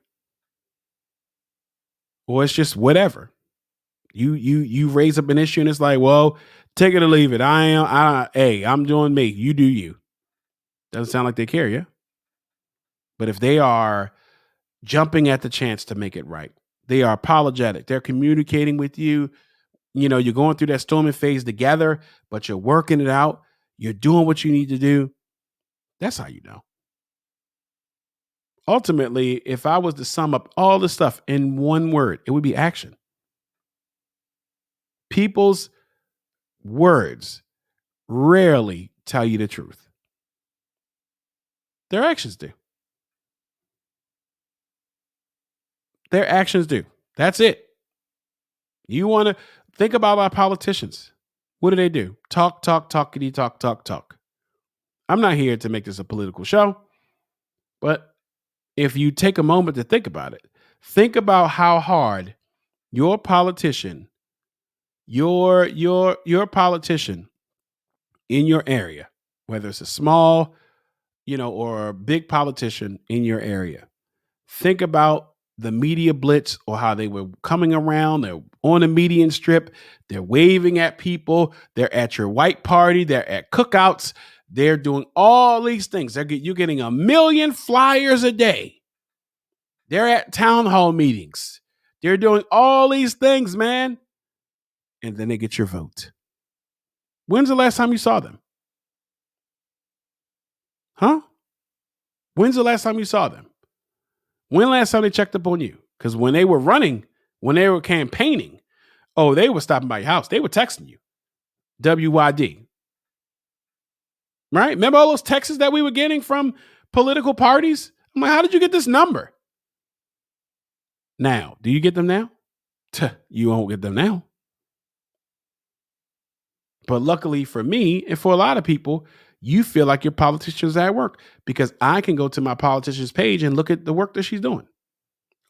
Or it's just whatever. You raise up an issue and it's like, well, take it or leave it. I'm doing me. You do you. Doesn't sound like they care, yeah? But if they are jumping at the chance to make it right, they are apologetic, they're communicating with you, you're going through that storming phase together, but you're working it out, you're doing what you need to do, that's how you know. Ultimately, if I was to sum up all the stuff in one word, it would be action. People's words rarely tell you the truth. Their actions do. Their actions do. That's it. You want to think about our politicians. What do? Talk, talkity, talk, talk, talk. I'm not here to make this a political show, but if you take a moment to think about it, think about how hard your politician, your politician in your area, whether it's a small, or a big politician in your area, think about the media blitz or how they were coming around. They're on a median strip. They're waving at people. They're at your white party. They're at cookouts. They're doing all these things. You're getting 1 million flyers a day. They're at town hall meetings. They're doing all these things, man. And then they get your vote. When's the last time you saw them? Huh? When's the last time you saw them? When last time they checked up on you? Because when they were running, when they were campaigning, they were stopping by your house. They were texting you. WYD. Right? Remember all those texts that we were getting from political parties? I'm like, how did you get this number? Now, do you get them now? You won't get them now. But luckily for me and for a lot of people, you feel like your politician's at work because I can go to my politician's page and look at the work that she's doing.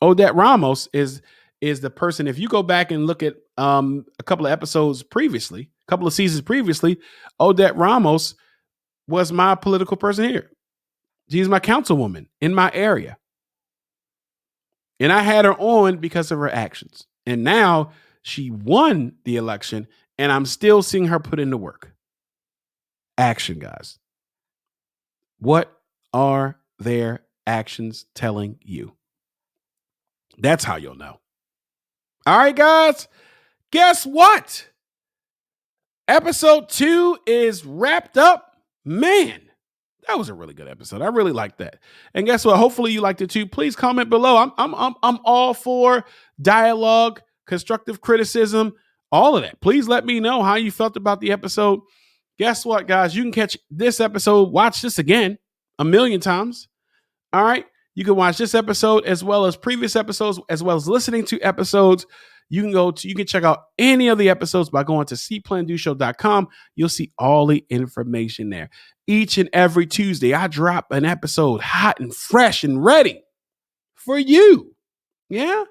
Odette Ramos is the person. If you go back and look at a couple of episodes previously, a couple of seasons previously, Odette Ramos was my political person here. She's my councilwoman in my area. And I had her on because of her actions. And now she won the election, and I'm still seeing her put into work. Action, guys. What are their actions telling you? That's how you'll know. All right, guys. Guess what? Episode 2 is wrapped up. Man, that was a really good episode. I really liked that. And guess what? Hopefully you liked it too. Please comment below. I'm all for dialogue, constructive criticism, all of that. Please let me know how you felt about the episode. Guess what, guys? You can catch this episode, watch this again 1,000,000 times. All right. You can watch this episode as well as previous episodes, as well as listening to episodes. You can check out any of the episodes by going to See.Plan.Do.show.com. You'll see all the information there. Each and every Tuesday, I drop an episode hot and fresh and ready for you. Yeah.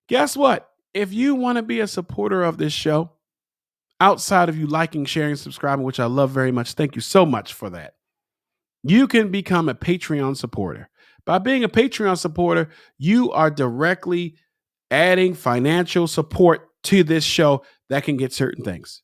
Guess what? If you want to be a supporter of this show, outside of you liking, sharing, subscribing, which I love very much, thank you so much for that. You can become a Patreon supporter. By being a Patreon supporter, you are directly adding financial support to this show that can get certain things,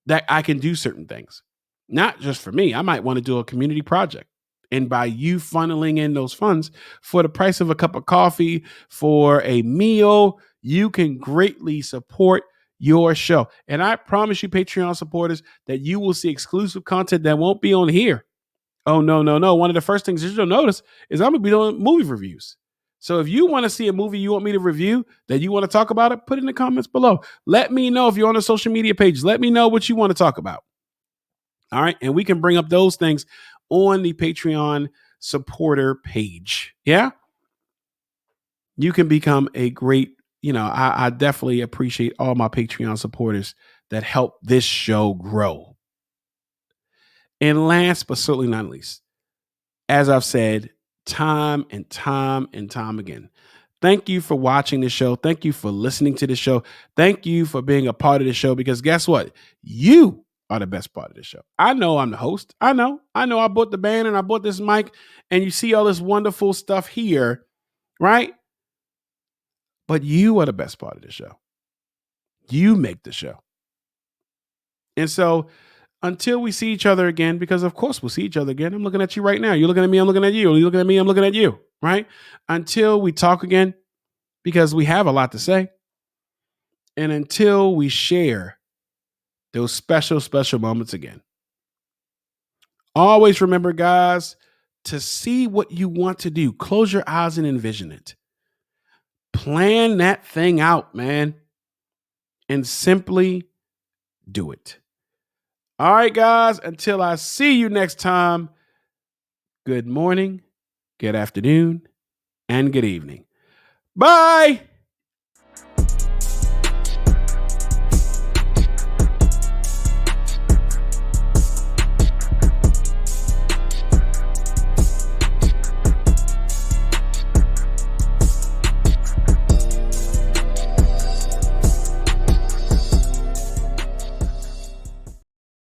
that I can do certain things. Not just for me. I might want to do a community project. And by you funneling in those funds for the price of a cup of coffee, for a meal, you can greatly support your show. And I promise you, Patreon supporters, that you will see exclusive content that won't be on here. Oh, no. One of the first things you'll notice is I'm going to be doing movie reviews. So if you want to see a movie you want me to review, that you want to talk about it, put it in the comments below. Let me know if you're on the social media page. Let me know what you want to talk about. All right. And we can bring up those things on the Patreon supporter page. Yeah. You can become a great, I definitely appreciate all my Patreon supporters that help this show grow. And last but certainly not least, as I've said time and time again, thank you for watching this show. Thank you for listening to the show. Thank you for being a part of the show, because guess what? You are the best part of the show. I know I'm the host. I know I bought the band and I bought this mic and you see all this wonderful stuff here, right? But you are the best part of the show. You make the show. And so until we see each other again, because of course we'll see each other again. I'm looking at you right now. You're looking at me. I'm looking at you. You're looking at me. I'm looking at you. Right? Until we talk again, because we have a lot to say. And until we share those special moments again. Always remember, guys, to see what you want to do. Close your eyes and envision it. Plan that thing out, man. And simply do it. All right, guys, until I see you next time, good morning, good afternoon, and good evening. Bye.